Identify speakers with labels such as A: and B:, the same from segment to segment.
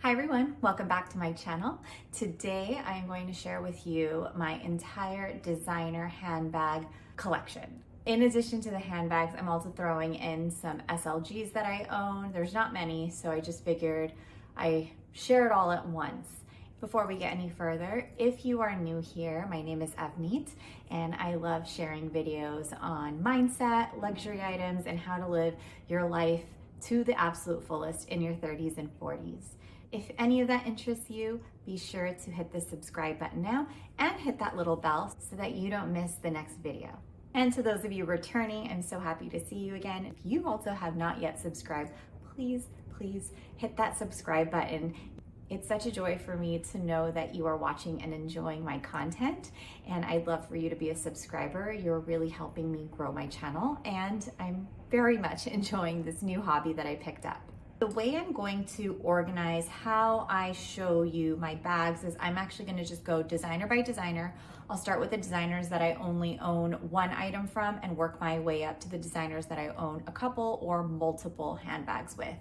A: Hi everyone, welcome back to my channel. Today I am going to share with you my entire designer handbag collection. In addition to the handbags, I'm also throwing in some SLGs that I own. There's not many, so I just figured I share it all at once. Before we get any further, if you are new here, my name is Avneet and I love sharing videos on mindset, luxury items, and how to live your life to the absolute fullest in your 30s and 40s. If any of that interests you, be sure to hit the subscribe button now and hit that little bell so that you don't miss the next video. And to those of you returning, I'm so happy to see you again. If you also have not yet subscribed, please hit that subscribe button. It's such a joy for me to know that you are watching and enjoying my content, and I'd love for you to be a subscriber. You're really helping me grow my channel, and I'm very much enjoying this new hobby that I picked up. The way I'm going to organize how I show you my bags is I'm actually going to just go designer by designer. I'll start with the designers that I only own one item from and work my way up to the designers that I own a couple or multiple handbags with.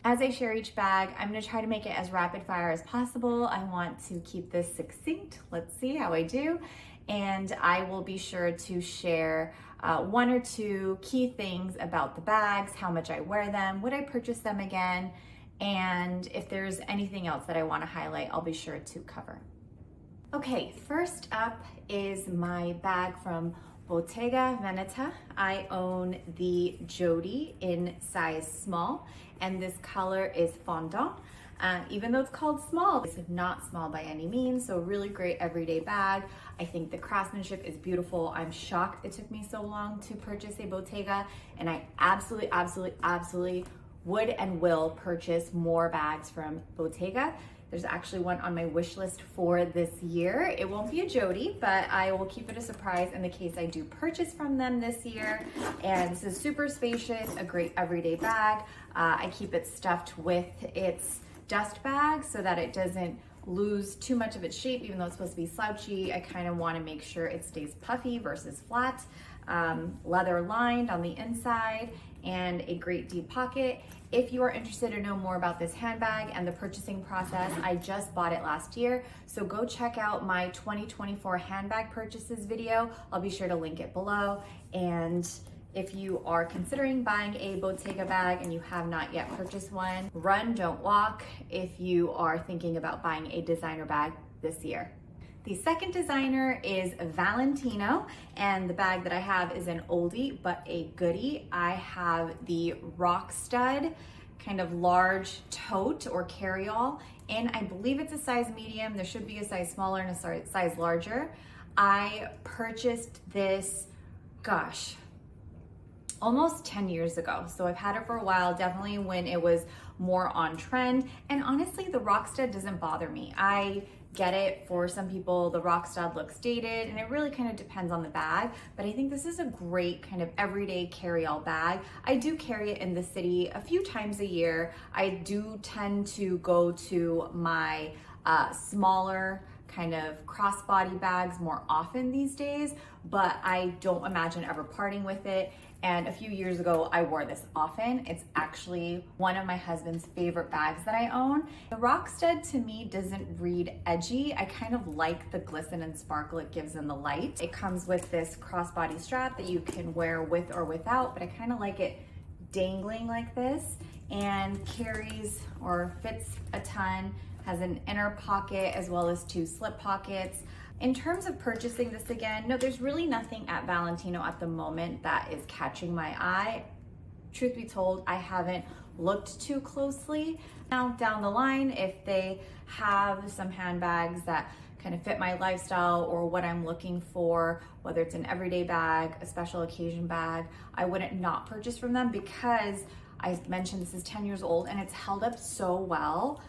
A: As I share each bag, I'm going to try to make it as rapid fire as possible. I want to keep this succinct. Let's see how I do. And I will be sure to share one or two key things about the bags, how much I wear them, would I purchase them again, and if there's anything else that I want to highlight, I'll be sure to cover. Okay, first up is my bag from Bottega Veneta. I own the Jody in size small, and this color is fondant. Even though it's called small, it's not small by any means, so really great everyday bag. I think the craftsmanship is beautiful. I'm shocked it took me so long to purchase a Bottega, and I absolutely would and will purchase more bags from Bottega. There's actually one on my wish list for this year. It won't be a Jody, but I will keep it a surprise in the case I do purchase from them this year. And this is super spacious, a great everyday bag. I keep it stuffed with its dust bag so that it doesn't lose too much of its shape, even though it's supposed to be slouchy. I kind of want to make sure it stays puffy versus flat. Leather lined on the inside and a great deep pocket. If you are interested to know more about this handbag and the purchasing process, I just bought it last year, so go check out my 2024 handbag purchases video. I'll be sure to link it below. And if you are considering buying a Bottega bag and you have not yet purchased one, run, don't walk if you are thinking about buying a designer bag this year. The second designer is Valentino, and the bag that I have is an oldie but a goodie. I have the rock stud kind of large tote or carry-all, and I believe it's a size medium. There should be a size smaller and a size larger. I purchased this, gosh, almost 10 years ago. So I've had it for a while, definitely when it was more on trend. And honestly, the rock stud doesn't bother me. I get it, for some people the rock stud looks dated, and it really kind of depends on the bag, but I think this is a great kind of everyday carry-all bag. I do carry it in the city a few times a year. I do tend to go to my smaller kind of crossbody bags more often these days, but I don't imagine ever parting with it. And a few years ago, I wore this often. It's actually one of my husband's favorite bags that I own. The rock stud to me doesn't read edgy. I kind of like the glisten and sparkle it gives in the light. It comes with this crossbody strap that you can wear with or without, but I kind of like it dangling like this, and carries or fits a ton. Has an inner pocket as well as two slip pockets. In terms of purchasing this again, no, there's really nothing at Valentino at the moment that is catching my eye. Truth be told, I haven't looked too closely. Now down the line, if they have some handbags that kind of fit my lifestyle or what I'm looking for, whether it's an everyday bag, a special occasion bag, I wouldn't not purchase from them, because I mentioned this is 10 years old and it's held up so well.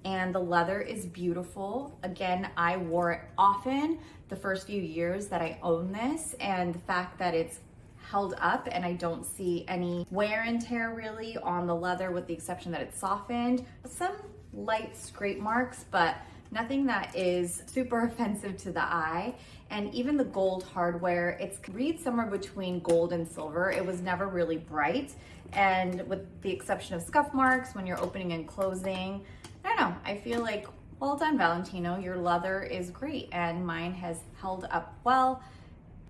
A: And the leather is beautiful. Again, I wore it often the first few years that I owned this, and the fact that it's held up and I don't see any wear and tear really on the leather, with the exception that it's softened. Some light scrape marks, but nothing that is super offensive to the eye. And even the gold hardware, it's reads somewhere between gold and silver. It was never really bright. And with the exception of scuff marks when you're opening and closing, I don't know, I I feel like, well done, Valentino. Your leather is great, and mine has held up well.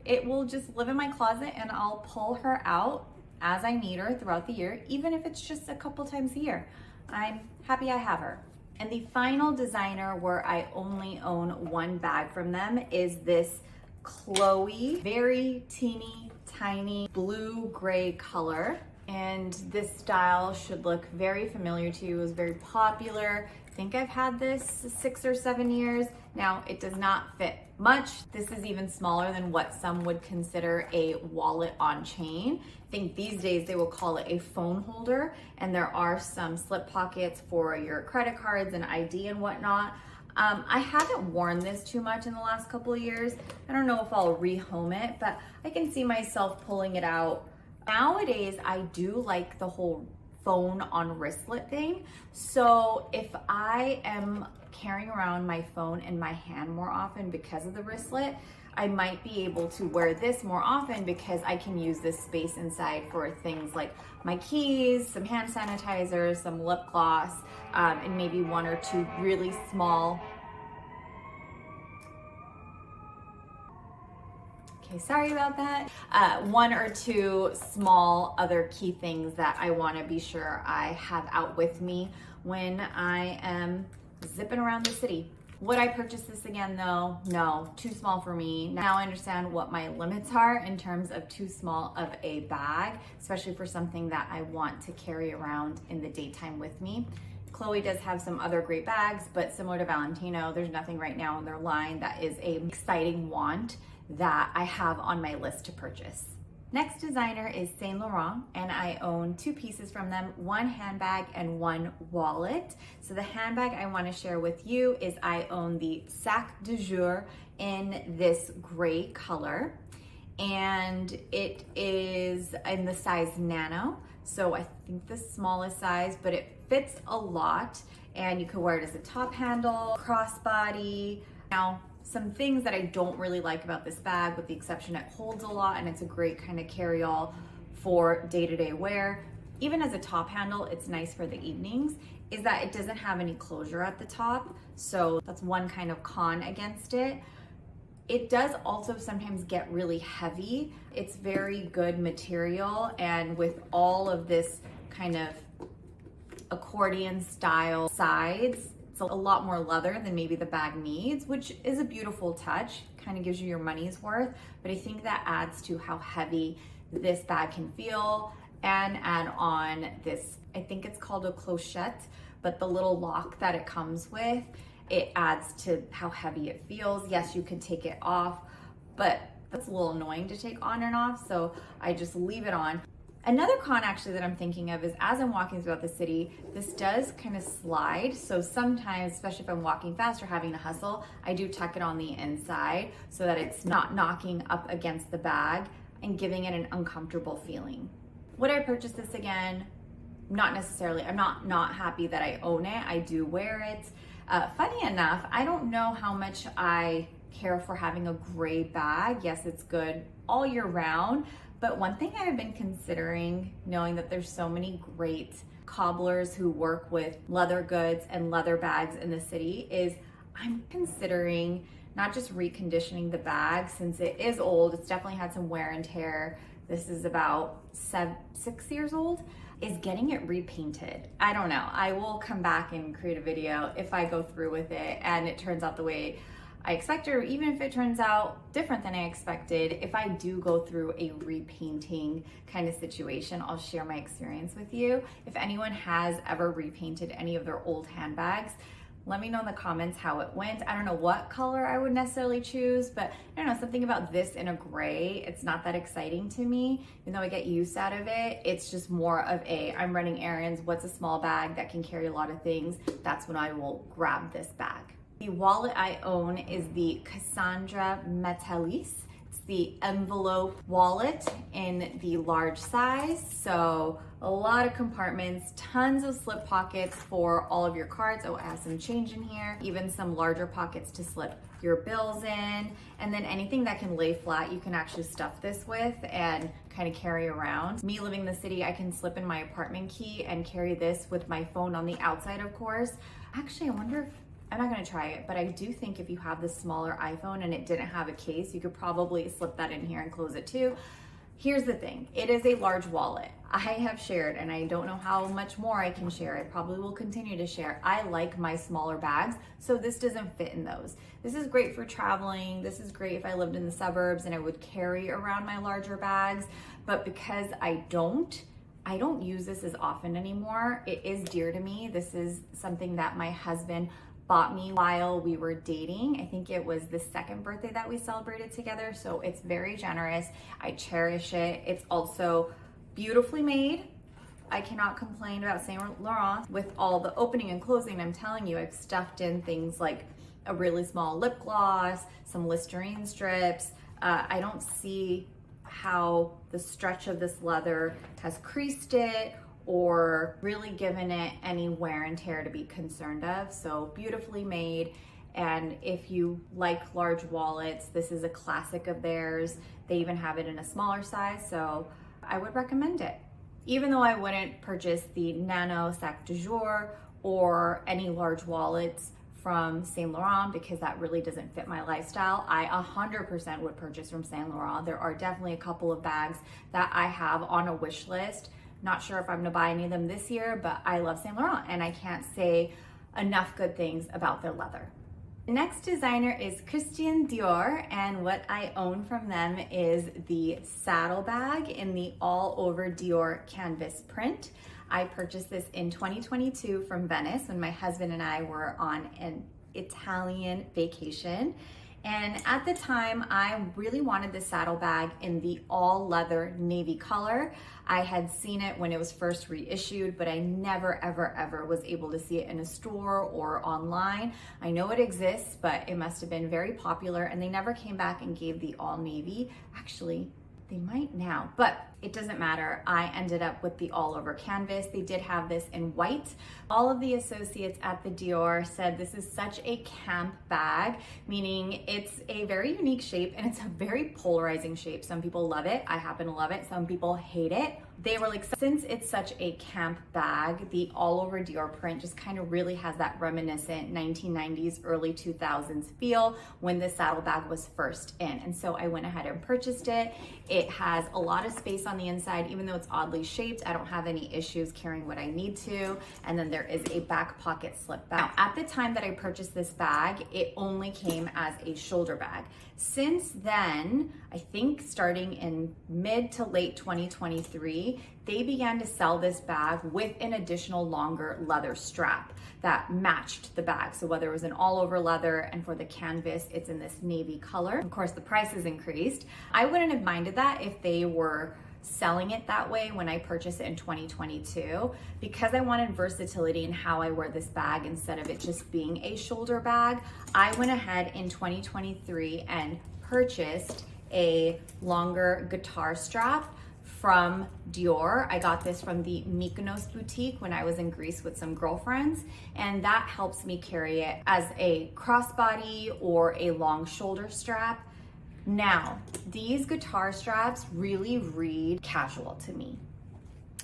A: It will just live in my closet, and I'll pull her out as I need her throughout the year, even if it's just a couple times a year. I'm happy I have her. And the final designer where I only own one bag from them is this Chloe, very teeny tiny blue gray color. And this style should look very familiar to you. It was very popular. I think I've had this 6 or 7 years. Now, it does not fit much. This is even smaller than what some would consider a wallet on chain. I think these days they will call it a phone holder, and there are some slip pockets for your credit cards and ID and whatnot. I haven't worn this too much in the last couple of years. I don't know if I'll rehome it, but I can see myself pulling it out. Nowadays, I do like the whole phone on wristlet thing. So if I am carrying around my phone in my hand more often because of the wristlet, I might be able to wear this more often because I can use this space inside for things like my keys, some hand sanitizer, some lip gloss, and maybe 1 or 2 really small. Okay, sorry about that. 1 or 2 small other key things that I want to be sure I have out with me when I am zipping around the city. Would I purchase this again though? No, too small for me. Now I understand what my limits are in terms of too small of a bag, especially for something that I want to carry around in the daytime with me. Chloe does have some other great bags, but similar to Valentino, there's nothing right now in their line that is an exciting want that I have on my list to purchase. Next designer is Saint Laurent, and I own 2 pieces from them, 1 handbag and 1 wallet. So the handbag I want to share with you is I own the Sac de Jour in this gray color, and it is in the size nano. So I think the smallest size, but it fits a lot, and you can wear it as a top handle, crossbody. Now, some things that I don't really like about this bag, with the exception it holds a lot and it's a great kind of carry-all for day-to-day wear. Even as a top handle, it's nice for the evenings, is that it doesn't have any closure at the top. So that's one kind of con against it. It does also sometimes get really heavy. It's very good material, and with all of this kind of accordion style sides, it's a lot more leather than maybe the bag needs, which is a beautiful touch, kind of gives you your money's worth. But I think that adds to how heavy this bag can feel. And add on this, I think it's called a clochette, but the little lock that it comes with, it adds to how heavy it feels. Yes, you can take it off, but that's a little annoying to take on and off, so I just leave it on. Another con actually that I'm thinking of is as I'm walking throughout the city, this does kind of slide. So sometimes, especially if I'm walking fast or having to hustle, I do tuck it on the inside so that it's not knocking up against the bag and giving it an uncomfortable feeling. Would I purchase this again? Not necessarily. I'm not happy that I own it. I do wear it. Funny enough, I don't know how much I care for having a gray bag. Yes, it's good all year round. But one thing I have been considering, knowing that there's so many great cobblers who work with leather goods and leather bags in the city, is I'm considering not just reconditioning the bag, since it is old. It's definitely had some wear and tear. This is about 6 years old, is getting it repainted. I don't know. I will come back and create a video if I go through with it and it turns out the way I expected, or even if it turns out different than I expected. If I do go through a repainting kind of situation, I'll share my experience with you. If anyone has ever repainted any of their old handbags, let me know in the comments how it went. I don't know what color I would necessarily choose, but I don't know, something about this in a gray, it's not that exciting to me. Even though I get use out of it, it's just more of a, I'm running errands, what's a small bag that can carry a lot of things? That's when I will grab this bag. The wallet I own is the Cassandra Metallis. It's the envelope wallet in the large size. So a lot of compartments, tons of slip pockets for all of your cards. Oh, it has some change in here. Even some larger pockets to slip your bills in. And then anything that can lay flat, you can actually stuff this with and kind of carry around. Me living in the city, I can slip in my apartment key and carry this with my phone on the outside, of course. Actually, I wonder if, I'm not gonna try it, but I do think if you have the smaller iPhone and it didn't have a case, you could probably slip that in here and close it too. Here's the thing, it is a large wallet. I have shared, and I don't know how much more I can share. I probably will continue to share. I like my smaller bags, so this doesn't fit in those. This is great for traveling. This is great if I lived in the suburbs and I would carry around my larger bags, but because I don't use this as often anymore. It is dear to me. This is something that my husband bought me while we were dating. I think it was the second birthday that we celebrated together, so it's very generous. I cherish it. It's also beautifully made. I cannot complain about Saint Laurent. With all the opening and closing, I'm telling you, I've stuffed in things like a really small lip gloss, some Listerine strips. I don't see how the stretch of this leather has creased it or really given it any wear and tear to be concerned of. So beautifully made. And if you like large wallets, this is a classic of theirs. They even have it in a smaller size, so I would recommend it. Even though I wouldn't purchase the Nano Sac du Jour or any large wallets from Saint Laurent because that really doesn't fit my lifestyle, I 100% would purchase from Saint Laurent. There are definitely a couple of bags that I have on a wish list. Not sure if I'm gonna buy any of them this year, but I love Saint Laurent and I can't say enough good things about their leather. The next designer is Christian Dior, and what I own from them is the saddle bag in the all over Dior canvas print. I purchased this in 2022 from Venice when my husband and I were on an Italian vacation. And at the time, I really wanted this saddle bag in the all leather navy color. I had seen it when it was first reissued, but I never, ever was able to see it in a store or online. I know it exists, but it must have been very popular and they never came back and gave the all navy. Actually, they might now, but it doesn't matter. I ended up with the all over canvas. They did have this in white. All of the associates at the Dior said this is such a camp bag, meaning it's a very unique shape and it's a very polarizing shape. Some people love it. I happen to love it. Some people hate it. They were like, since it's such a camp bag, the all over Dior print just kind of really has that reminiscent 1990s, early 2000s feel when the saddle bag was first in. And so I went ahead and purchased it. It has a lot of space on the inside, even though it's oddly shaped. I don't have any issues carrying what I need to. And then there is a back pocket slip bag. Now, at the time that I purchased this bag, it only came as a shoulder bag. Since then, I think starting in mid to late 2023, they began to sell this bag with an additional longer leather strap that matched the bag. So whether it was an all over leather, and for the canvas, it's in this navy color. Of course, the price has increased. I wouldn't have minded that if they were selling it that way when I purchased it in 2022, because I wanted versatility in how I wear this bag instead of it just being a shoulder bag. I went ahead in 2023 and purchased a longer guitar strap from Dior. I got this from the Mykonos boutique when I was in Greece with some girlfriends, and that helps me carry it as a crossbody or a long shoulder strap. Now, these guitar straps really read casual to me.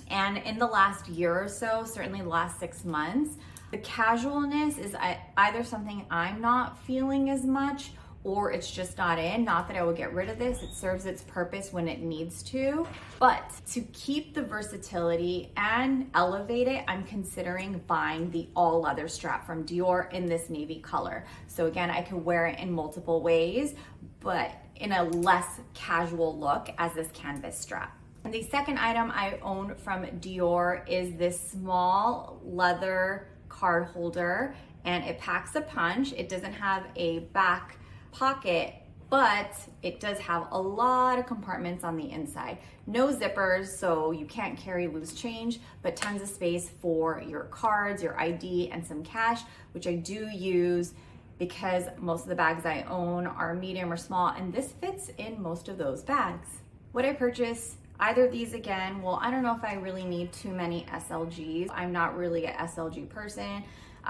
A: And in the last year or so, certainly the last 6 months, the casualness is either something I'm not feeling as much or it's just not in. Not that I would get rid of this, it serves its purpose when it needs to. But to keep the versatility and elevate it, I'm considering buying the all leather strap from Dior in this navy color. So again, I could wear it in multiple ways, but in a less casual look as this canvas strap. And the second item I own from Dior is this small leather card holder, and it packs a punch. It doesn't have a back pocket, but it does have a lot of compartments on the inside. No zippers, so you can't carry loose change, but tons of space for your cards, your ID, and some cash, which I do use because most of the bags I own are medium or small, and this fits in most of those bags. Would I purchase either of these again? Well, I don't know if I really need too many SLGs. I'm not really a SLG person.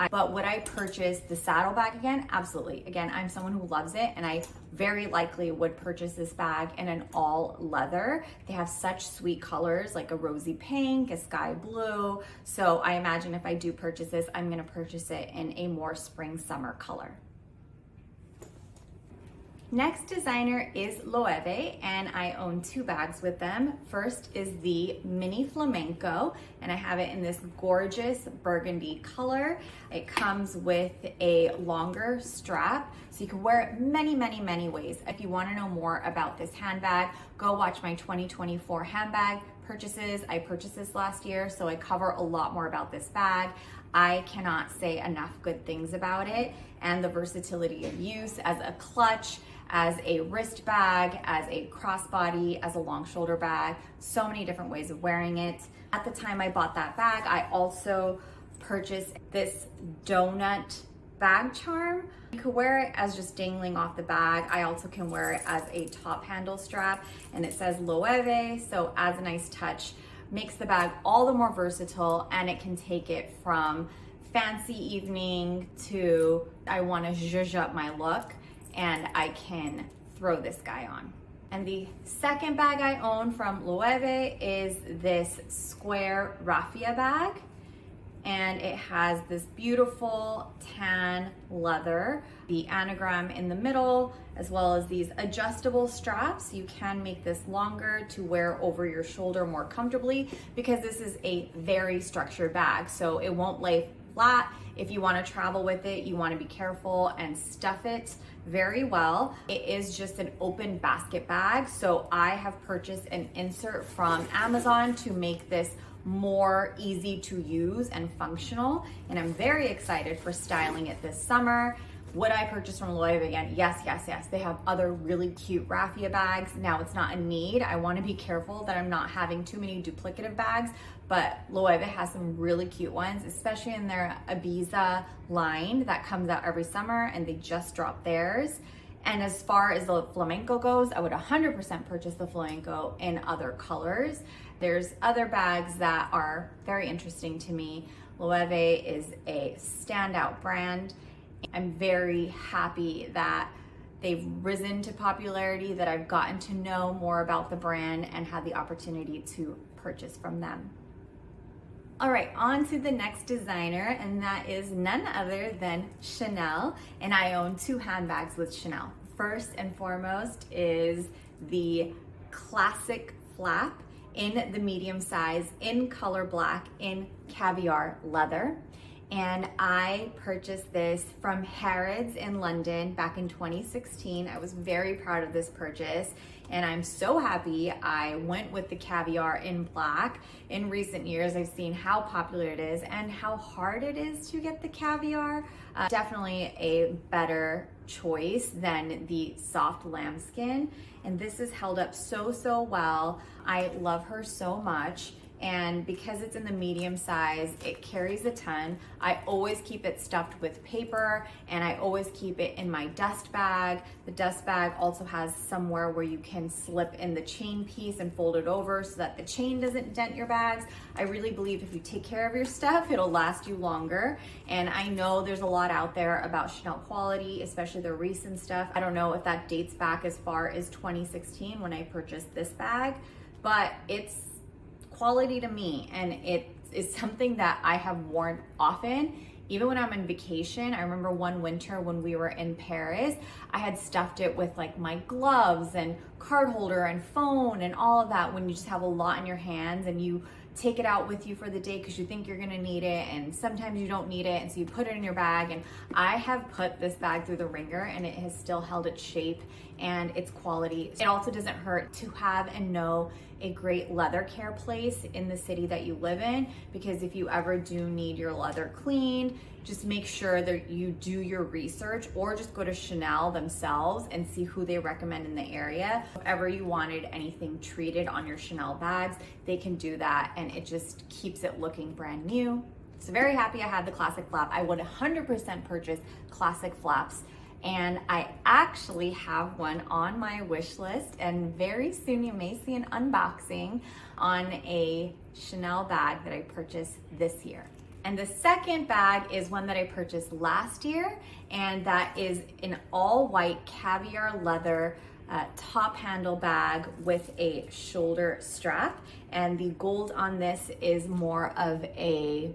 A: But would I purchase the saddlebag again? Absolutely. Again, I'm someone who loves it, and I very likely would purchase this bag in an all leather. They have such sweet colors, like a rosy pink, a sky blue. So I imagine if I do purchase this, I'm gonna purchase it in a more spring summer color. Next designer is Loewe, and I own two bags with them. First is the Mini Flamenco, and I have it in this gorgeous burgundy color. It comes with a longer strap, so you can wear it many ways. If you want to know more about this handbag, go watch my 2024 handbag purchases. I purchased this last year, so I cover a lot more about this bag. I cannot say enough good things about it, and the versatility of use as a clutch, as a wrist bag, as a crossbody, as a long shoulder bag, so many different ways of wearing it. At the time I bought that bag, I also purchased this donut bag charm. You could wear it as just dangling off the bag. I also can wear it as a top handle strap, and it says Loewe, so adds a nice touch, makes the bag all the more versatile, and it can take it from fancy evening to I wanna zhuzh up my look, and I can throw this guy on. And the second bag I own from Loewe is this square raffia bag. And it has this beautiful tan leather, the anagram in the middle, as well as these adjustable straps. You can make this longer to wear over your shoulder more comfortably, because this is a very structured bag, so it won't lay flat. If you want to travel with it, you want to be careful and stuff it very well. It is just an open basket bag, so I have purchased an insert from Amazon to make this more easy to use and functional, and I'm very excited for styling it this summer. Would I purchase from Loewe again? Yes. They have other really cute raffia bags. Now, it's not a need. I want to be careful that I'm not having too many duplicative bags, but Loewe has some really cute ones, especially in their Ibiza line that comes out every summer, and they just dropped theirs. And as far as the flamenco goes, I would 100% purchase the flamenco in other colors. There's other bags that are very interesting to me. Loewe is a standout brand. I'm very happy that they've risen to popularity, that I've gotten to know more about the brand and had the opportunity to purchase from them. All right, on to the next designer, and that is none other than Chanel, and I own two handbags with Chanel. First and foremost is the classic flap in the medium size, in color black, in caviar leather. And I purchased this from Harrods in London back in 2016. I was very proud of this purchase, and I'm so happy I went with the caviar in black. In recent years, I've seen how popular it is and how hard it is to get the caviar. Definitely a better choice than the soft lambskin, and this has held up so well. I love her so much. And because it's in the medium size, it carries a ton. I always keep it stuffed with paper, and I always keep it in my dust bag. The dust bag also has somewhere where you can slip in the chain piece and fold it over so that the chain doesn't dent your bags. I really believe if you take care of your stuff, it'll last you longer. And I know there's a lot out there about Chanel quality, especially the recent stuff. I don't know if that dates back as far as 2016 when I purchased this bag, but it's quality to me, and it is something that I have worn often. Even when I'm on vacation, I remember one winter when we were in Paris, I had stuffed it with like my gloves and card holder and phone and all of that, when you just have a lot in your hands and you take it out with you for the day because you think you're gonna need it, and sometimes you don't need it, and so you put it in your bag. And I have put this bag through the ringer, and it has still held its shape and its quality. It also doesn't hurt to have and know a great leather care place in the city that you live in, because if you ever do need your leather cleaned, just make sure that you do your research, or just go to Chanel themselves and see who they recommend in the area. If ever you wanted anything treated on your Chanel bags, they can do that, and it just keeps it looking brand new. So very happy I had the classic flap. I would 100% purchase classic flaps, and I actually have one on my wish list, and very soon you may see an unboxing on a Chanel bag that I purchased this year. And the second bag is one that I purchased last year, and that is an all white caviar leather top handle bag with a shoulder strap. And the gold on this is more of a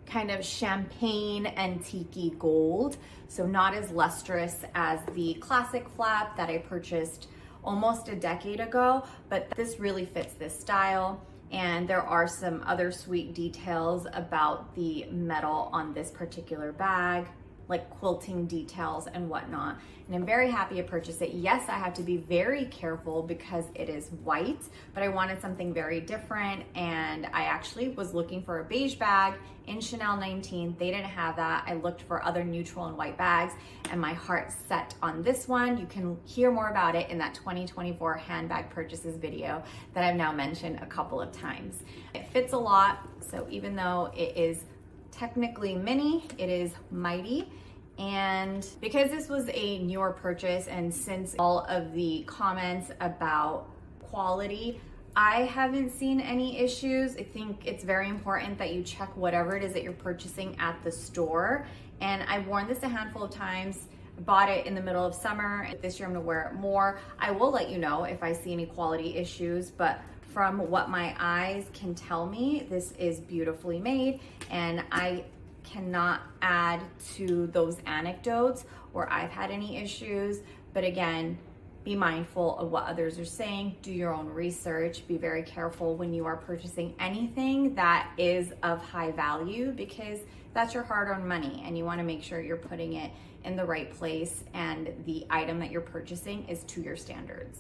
A: kind of champagne antique gold, so not as lustrous as the classic flap that I purchased almost a decade ago, but this really fits this style. And there are some other sweet details about the metal on this particular bag, like quilting details and whatnot. And I'm very happy to purchase it. Yes, I have to be very careful because it is white, but I wanted something very different. And I actually was looking for a beige bag in Chanel 19. They didn't have that. I looked for other neutral and white bags, and my heart set on this one. You can hear more about it in that 2024 handbag purchases video that I've now mentioned a couple of times. It fits a lot, so even though it is technically mini, it is mighty. And because this was a newer purchase, and since all of the comments about quality, I haven't seen any issues. I think it's very important that you check whatever it is that you're purchasing at the store. And I've worn this a handful of times. I bought it in the middle of summer. This year I'm gonna wear it more. I will let you know if I see any quality issues, but from what my eyes can tell me, this is beautifully made, and I cannot add to those anecdotes where I've had any issues. But again, be mindful of what others are saying. Do your own research. Be very careful when you are purchasing anything that is of high value, because that's your hard-earned money, and you want to make sure you're putting it in the right place and the item that you're purchasing is to your standards.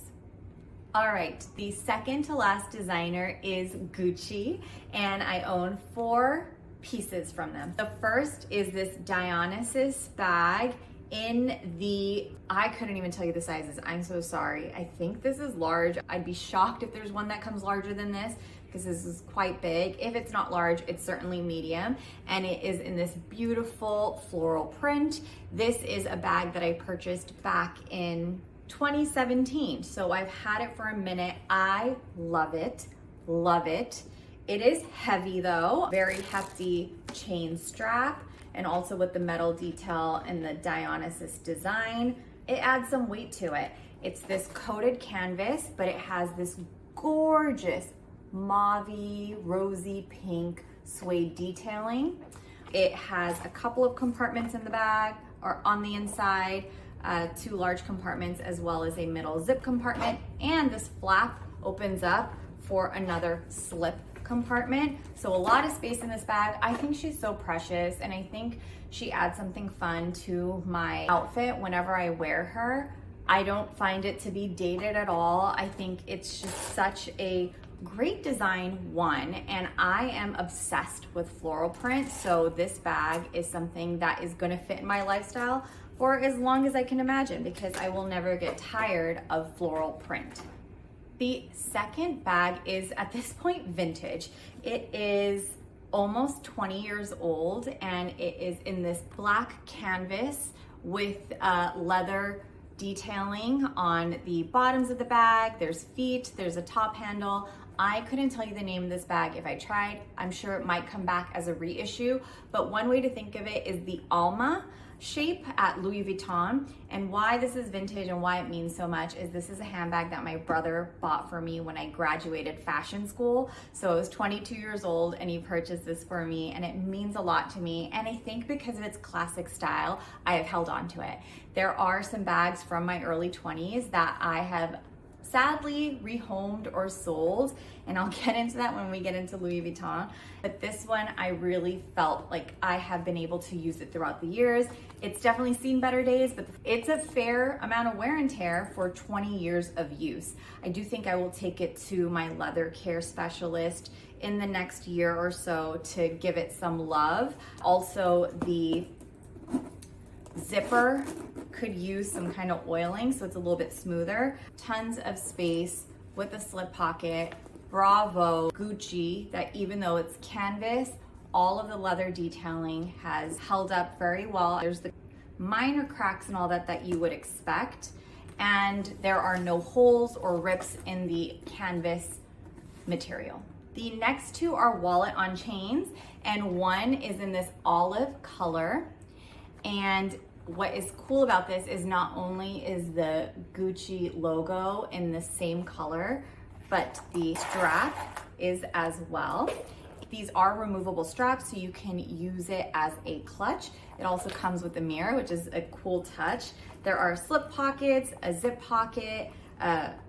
A: All right, the second to last designer is Gucci, and I own 4 pieces from them. The first is this Dionysus bag in the, I couldn't even tell you the sizes, I'm so sorry. I think this is large. I'd be shocked if there's one that comes larger than this, because this is quite big. If it's not large, it's certainly medium, and it is in this beautiful floral print. This is a bag that I purchased back in 2017, so I've had it for a minute. I love it, love it. It is heavy though, very hefty chain strap, and also with the metal detail and the Dionysus design, it adds some weight to it. It's this coated canvas, but it has this gorgeous mauve-y, rosy pink suede detailing. It has a couple of compartments in the bag or on the inside, 2 large compartments as well as a middle zip compartment, and this flap opens up for another slip compartment. So a lot of space in this bag. I think she's so precious, and I think she adds something fun to my outfit whenever I wear her. I don't find it to be dated at all. I think it's just such a great design, one, and I am obsessed with floral print, so this bag is something that is gonna fit in my lifestyle for as long as I can imagine, because I will never get tired of floral print. The second bag is at this point vintage. It is almost 20 years old, and it is in this black canvas with leather detailing on the bottoms of the bag. There's feet, there's a top handle. I couldn't tell you the name of this bag if I tried. I'm sure it might come back as a reissue, but one way to think of it is the Alma shape at Louis Vuitton. And why this is vintage and why it means so much is this is a handbag that my brother bought for me when I graduated fashion school. So I was 22 years old and he purchased this for me, and it means a lot to me. And I think because of its classic style, I have held on to it. There are some bags from my early 20s that I have sadly rehomed or sold, and I'll get into that when we get into Louis Vuitton. But this one, I really felt like I have been able to use it throughout the years. It's definitely seen better days, but it's a fair amount of wear and tear for 20 years of use. I do think I will take it to my leather care specialist in the next year or so to give it some love. Also, the zipper could use some kind of oiling so it's a little bit smoother. Tons of space with a slip pocket. Bravo Gucci, that even though it's canvas, all of the leather detailing has held up very well. There's the minor cracks and all that you would expect, and there are no holes or rips in the canvas material. The next two are wallet on chains, and one is in this olive color. And what is cool about this is not only is the Gucci logo in the same color, but the strap is as well. These are removable straps, so you can use it as a clutch. It also comes with a mirror, which is a cool touch. There are slip pockets, a zip pocket,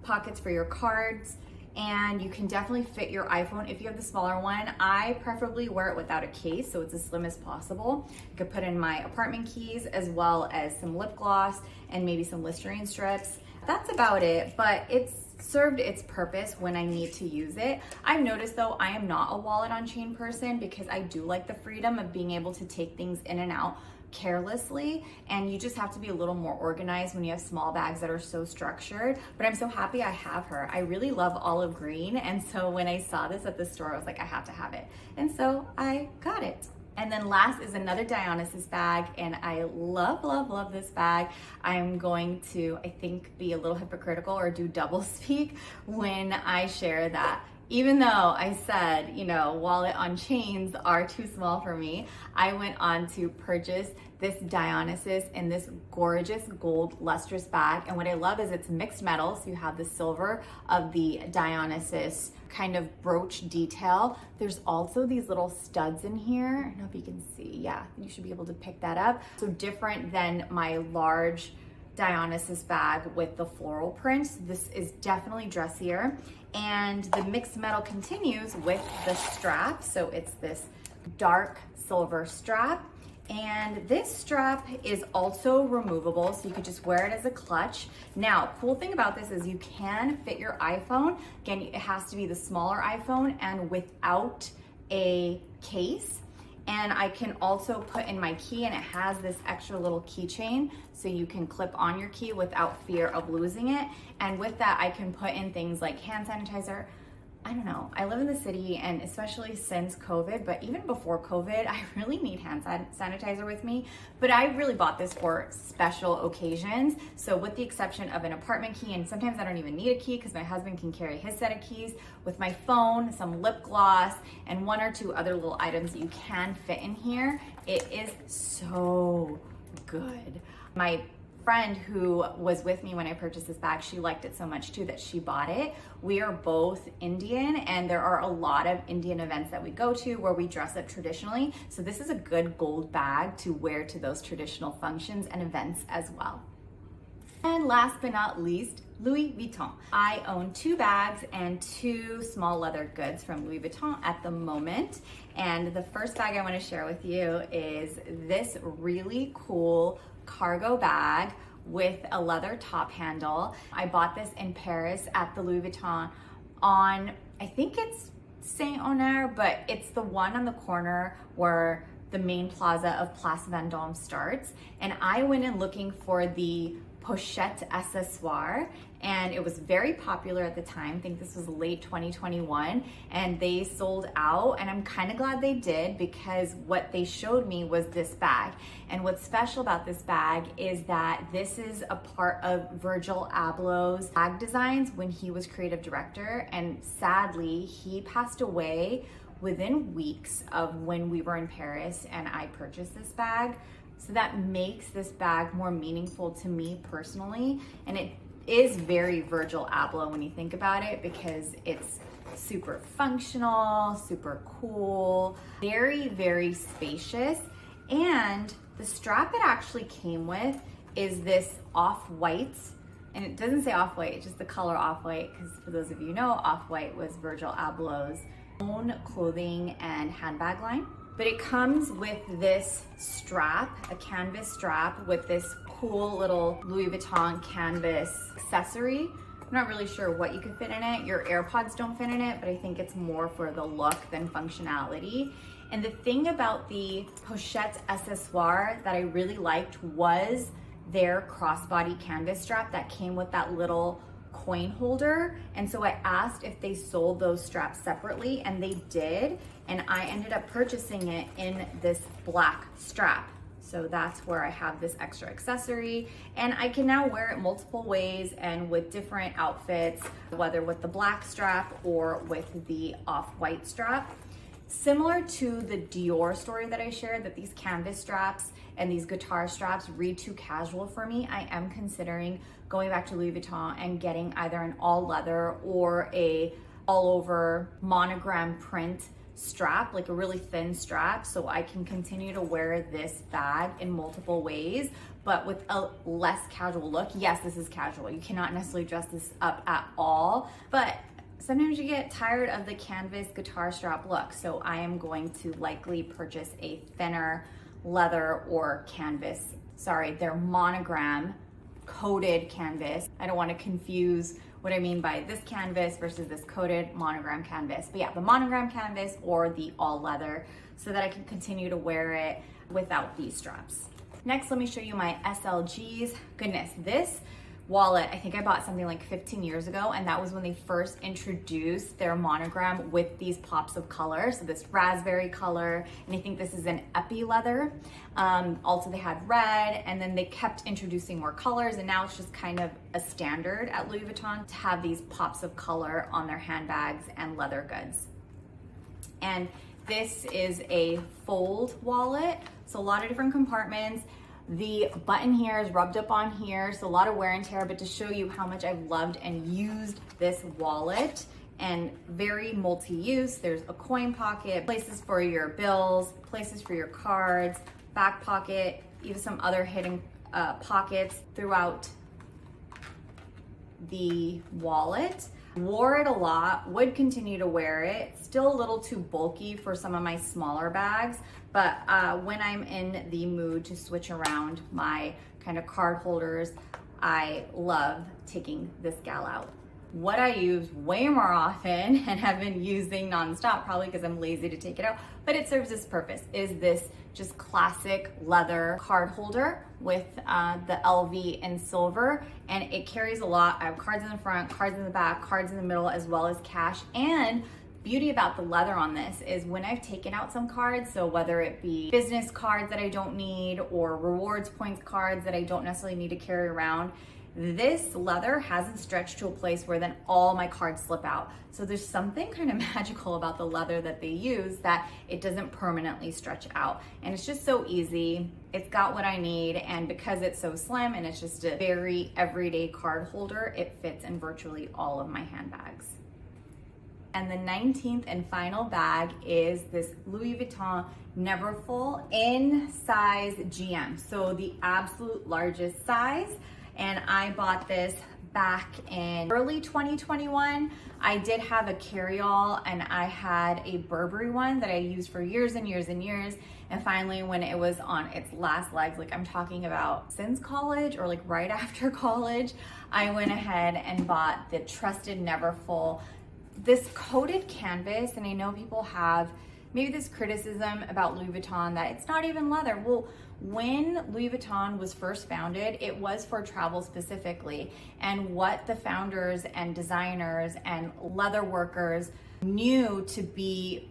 A: pockets for your cards, and you can definitely fit your iPhone. If you have the smaller one, I preferably wear it without a case, so it's as slim as possible. I could put in my apartment keys as well as some lip gloss and maybe some Listerine strips. That's about it, but it's served its purpose when I need to use it. I've noticed though, I am not a wallet on chain person because I do like the freedom of being able to take things in and out carelessly, and you just have to be a little more organized when you have small bags that are so structured. But I'm so happy I have her. I really love olive green, and so when I saw this at the store, I was like, I have to have it. And so I got it. And then last is another Dionysus bag, and I love, love, love this bag. I'm going to, I think, be a little hypocritical or do double speak when I share that. Even though I said, you know, wallet on chains are too small for me, I went on to purchase this Dionysus in this gorgeous gold lustrous bag. And what I love is it's mixed metal, so you have the silver of the Dionysus kind of brooch detail. There's also these little studs in here. I don't know if you can see. Yeah, you should be able to pick that up. So different than my large Dionysus bag with the floral prints. This is definitely dressier. And the mixed metal continues with the strap. So it's this dark silver strap. And this strap is also removable, so you could just wear it as a clutch. Now, cool thing about this is you can fit your iPhone. Again, it has to be the smaller iPhone and without a case. And I can also put in my key, and it has this extra little keychain, so you can clip on your key without fear of losing it. And with that, I can put in things like hand sanitizer. I don't know, I live in the city, and especially since COVID, but even before COVID, I really need hand sanitizer with me. But I really bought this for special occasions. So with the exception of an apartment key, and sometimes I don't even need a key because my husband can carry his set of keys, with my phone, some lip gloss, and one or two other little items that you can fit in here, it is so good. My friend who was with me when I purchased this bag, she liked it so much too that she bought it. We are both Indian, and there are a lot of Indian events that we go to where we dress up traditionally. So this is a good gold bag to wear to those traditional functions and events as well. And last but not least, Louis Vuitton. I own 2 bags and 2 small leather goods from Louis Vuitton at the moment. And the first bag I want to share with you is this really cool cargo bag with a leather top handle. I bought this in Paris at the Louis Vuitton on, I think it's Saint Honore, but it's the one on the corner where the main plaza of Place Vendôme starts. And I went in looking for the pochette accessoire, and it was very popular at the time. I think this was late 2021, and they sold out, and I'm kind of glad they did because what they showed me was this bag. And what's special about this bag is that this is a part of Virgil Abloh's bag designs when he was creative director, and sadly he passed away within weeks of when we were in Paris and I purchased this bag. So that makes this bag more meaningful to me personally. And it is very Virgil Abloh when you think about it, because it's super functional, super cool, very, very spacious. And the strap it actually came with is this off-white, and it doesn't say off-white, it's just the color off-white, because for those of you who know, off-white was Virgil Abloh's own clothing and handbag line. But it comes with this strap, a canvas strap with this cool little Louis Vuitton canvas accessory. I'm not really sure what you can fit in it. Your AirPods don't fit in it, but I think it's more for the look than functionality. And the thing about the pochette accessoire that I really liked was their crossbody canvas strap that came with that little coin holder. And so I asked if they sold those straps separately, and they did. And I ended up purchasing it in this black strap. So that's where I have this extra accessory, and I can now wear it multiple ways and with different outfits, whether with the black strap or with the off-white strap. Similar to the Dior story that I shared, that these canvas straps and these guitar straps read too casual for me, I am considering going back to Louis Vuitton and getting either an all leather or a all over monogram print strap, like a really thin strap, so I can continue to wear this bag in multiple ways, but with a less casual look. Yes, this is casual. You cannot necessarily dress this up at all, but sometimes you get tired of the canvas guitar strap look. So I am going to likely purchase a thinner leather or canvas. Sorry, they're monogram coated canvas. I don't want to confuse what I mean by this canvas versus this coated monogram canvas. But yeah, the monogram canvas or the all leather, so that I can continue to wear it without these straps. Next, let me show you my SLGs. Goodness, this wallet, I think I bought something like 15 years ago, and that was when they first introduced their monogram with these pops of color. So this raspberry color, and I think this is an epi leather. Also they had red, and then they kept introducing more colors, and now it's just kind of a standard at Louis Vuitton to have these pops of color on their handbags and leather goods. And this is a fold wallet, so a lot of different compartments. The button here is rubbed up on here, so a lot of wear and tear, but to show you how much I've loved and used this wallet, and very multi-use. There's a coin pocket, places for your bills, places for your cards, back pocket, even some other hidden pockets throughout the wallet. Wore it a lot, would continue to wear it. Still a little too bulky for some of my smaller bags, but when I'm in the mood to switch around my kind of card holders, I love taking this gal out. What I use way more often and have been using nonstop, probably because I'm lazy to take it out, but it serves this purpose, is this just classic leather card holder with the LV in silver, and it carries a lot. I have cards in the front, cards in the back, cards in the middle, as well as cash. And beauty about the leather on this is when I've taken out some cards, so whether it be business cards that I don't need or rewards points cards that I don't necessarily need to carry around, this leather hasn't stretched to a place where then all my cards slip out. So there's something kind of magical about the leather that they use, that it doesn't permanently stretch out. And it's just so easy. It's got what I need, and because it's so slim and it's just a very everyday card holder, it fits in virtually all of my handbags. And the 19th and final bag is this Louis Vuitton Neverfull in size GM, so the absolute largest size. And I bought this back in early 2021. I did have a carry-all, and I had a Burberry one that I used for years and years and years. And finally, when it was on its last legs, like I'm talking about since college or like right after college, I went ahead and bought the trusted Neverfull. This coated canvas, and I know people have maybe this criticism about Louis Vuitton that it's not even leather. Well, when Louis Vuitton was first founded, it was for travel specifically. And what the founders and designers and leather workers knew to be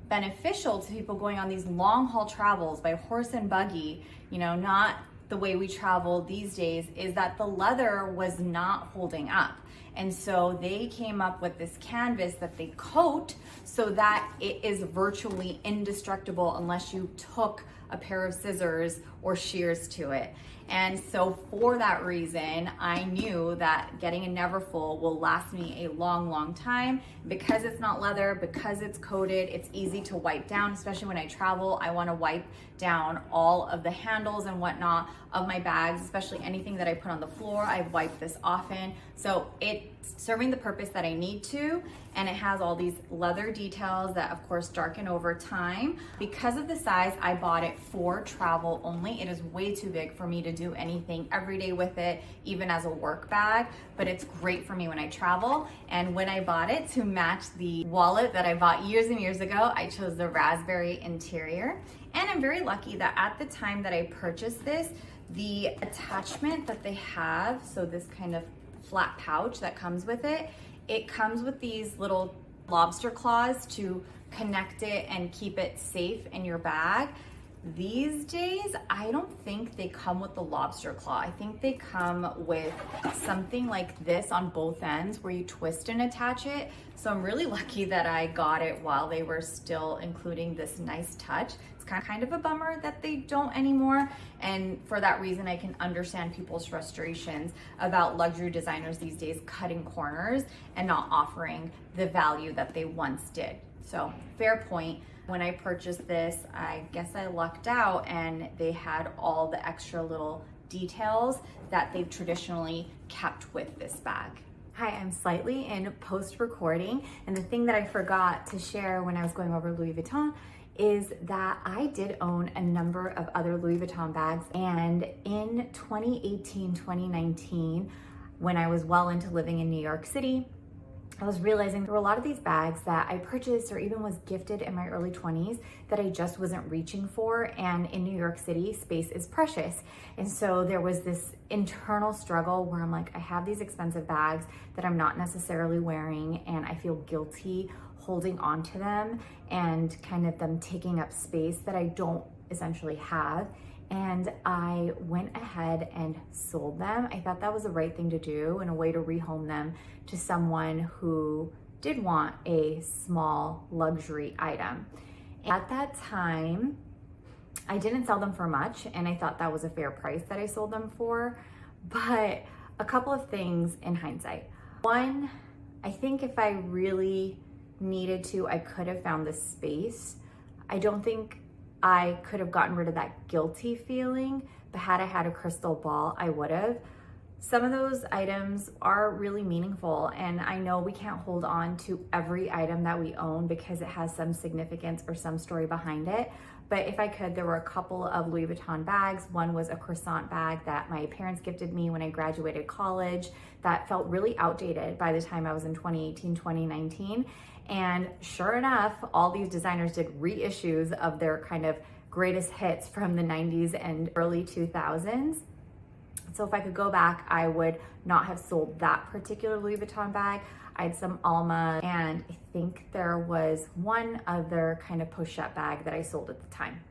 A: beneficial to people going on these long haul travels by horse and buggy, you know, not the way we travel these days, is that the leather was not holding up. And so they came up with this canvas that they coat so that it is virtually indestructible unless you took a pair of scissors or shears to it. And so for that reason, I knew that getting a Neverfull will last me a long, long time. Because it's not leather, because it's coated, it's easy to wipe down, especially when I travel. I want to wipe down all of the handles and whatnot of my bags, especially anything that I put on the floor. I wipe this often. So it's serving the purpose that I need to, and it has all these leather details that of course darken over time. Because of the size, I bought it for travel only. It is way too big for me to do anything every day with it, even as a work bag, but it's great for me when I travel. And when I bought it to match the wallet that I bought years and years ago, I chose the raspberry interior. And I'm very lucky that at the time that I purchased this, the attachment that they have, so this kind of flat pouch that comes with it, it comes with these little lobster claws to connect it and keep it safe in your bag. These days, I don't think they come with the lobster claw. I think they come with something like this on both ends where you twist and attach it. So I'm really lucky that I got it while they were still including this nice touch. It's kind of a bummer that they don't anymore. And for that reason, I can understand people's frustrations about luxury designers these days cutting corners and not offering the value that they once did. So fair point. When I purchased this, I guess I lucked out and they had all the extra little details that they've traditionally kept with this bag. Hi, I'm slightly in post-recording, and the thing that I forgot to share when I was going over Louis Vuitton is that I did own a number of other Louis Vuitton bags, and in 2018, 2019, when I was well into living in New York City, I was realizing there were a lot of these bags that I purchased or even was gifted in my early 20s that I just wasn't reaching for. And in New York City, space is precious. And so there was this internal struggle where I'm like, I have these expensive bags that I'm not necessarily wearing, and I feel guilty holding on to them and kind of them taking up space that I don't essentially have. And I went ahead and sold them. I thought that was the right thing to do and a way to rehome them to someone who did want a small luxury item. At that time, I didn't sell them for much, and I thought that was a fair price that I sold them for. But a couple of things in hindsight. One, I think if I really needed to, I could have found the space. I don't think I could have gotten rid of that guilty feeling, but had I had a crystal ball, I would have. Some of those items are really meaningful, and I know we can't hold on to every item that we own because it has some significance or some story behind it. But if I could, there were a couple of Louis Vuitton bags. One was a croissant bag that my parents gifted me when I graduated college that felt really outdated by the time I was in 2018, 2019. And sure enough, all these designers did reissues of their kind of greatest hits from the 90s and early 2000s. So if I could go back, I would not have sold that particular Louis Vuitton bag. I had some Alma, and I think there was one other kind of pochette bag that I sold at the time.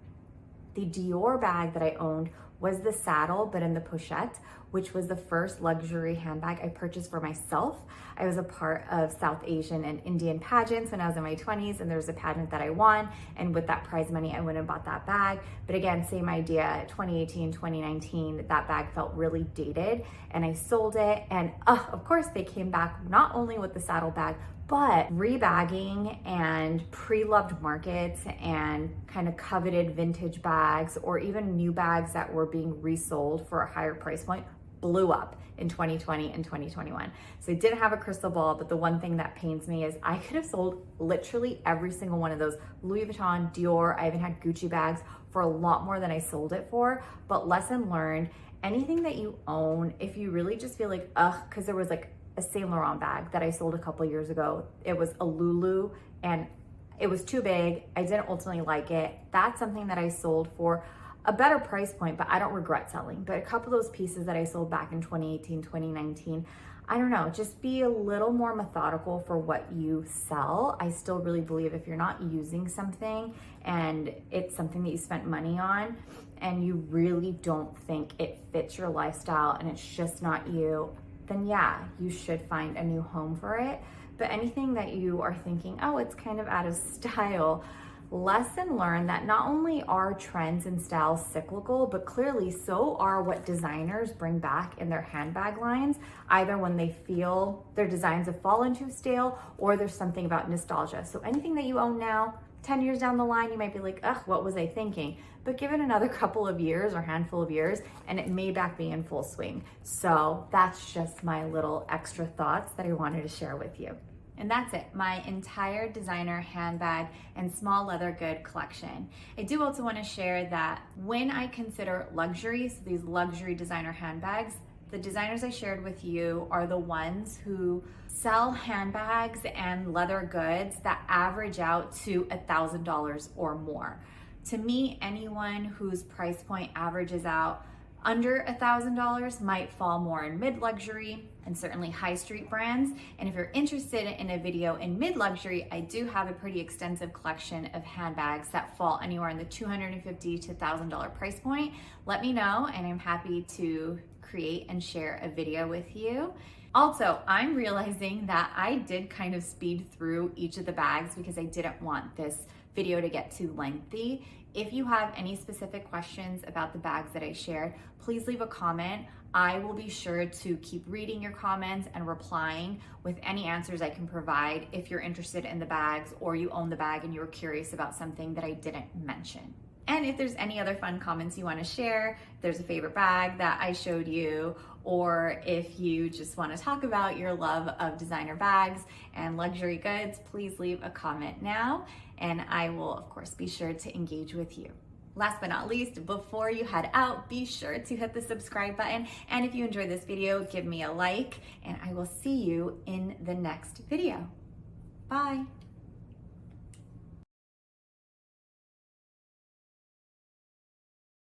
A: The Dior bag that I owned was the saddle, but in the pochette, which was the first luxury handbag I purchased for myself. I was a part of South Asian and Indian pageants when I was in my 20s, and there was a pageant that I won, and with that prize money, I went and bought that bag. But again, same idea, 2018, 2019, that bag felt really dated, and I sold it, and of course, they came back not only with the saddle bag, but rebagging and pre-loved markets and kind of coveted vintage bags or even new bags that were being resold for a higher price point blew up in 2020 and 2021. So I didn't have a crystal ball, but the one thing that pains me is I could have sold literally every single one of those Louis Vuitton, Dior, I even had Gucci bags for a lot more than I sold it for. But lesson learned, anything that you own, if you really just feel like, because there was like a Saint Laurent bag that I sold a couple years ago. It was a Lulu and it was too big. I didn't ultimately like it. That's something that I sold for a better price point, but I don't regret selling. But a couple of those pieces that I sold back in 2018, 2019, I don't know, just be a little more methodical for what you sell. I still really believe if you're not using something and it's something that you spent money on and you really don't think it fits your lifestyle and it's just not you, then yeah, you should find a new home for it. But anything that you are thinking, oh, it's kind of out of style, lesson learned that not only are trends and styles cyclical, but clearly so are what designers bring back in their handbag lines, either when they feel their designs have fallen too stale or there's something about nostalgia. So anything that you own now, 10 years down the line, you might be like, ugh, what was I thinking? But give it another couple of years or handful of years and it may back be in full swing. So that's just my little extra thoughts that I wanted to share with you. And that's it, my entire designer handbag and small leather good collection. I do also want to share that when I consider luxury, so these luxury designer handbags, the designers I shared with you are the ones who sell handbags and leather goods that average out to $1,000 or more. To me, anyone whose price point averages out Under $1,000 might fall more in mid-luxury and certainly high street brands. And if you're interested in a video in mid-luxury, I do have a pretty extensive collection of handbags that fall anywhere in the $250 to $1,000 price point. Let me know and I'm happy to create and share a video with you. Also, I'm realizing that I did kind of speed through each of the bags because I didn't want this video to get too lengthy. If you have any specific questions about the bags that I shared, please leave a comment. I will be sure to keep reading your comments and replying with any answers I can provide if you're interested in the bags or you own the bag and you're curious about something that I didn't mention. And if there's any other fun comments you want to share, if there's a favorite bag that I showed you, or if you just want to talk about your love of designer bags and luxury goods, please leave a comment now, and I will, of course, be sure to engage with you. Last but not least, before you head out, be sure to hit the subscribe button. And if you enjoyed this video, give me a like, and I will see you in the next video. Bye.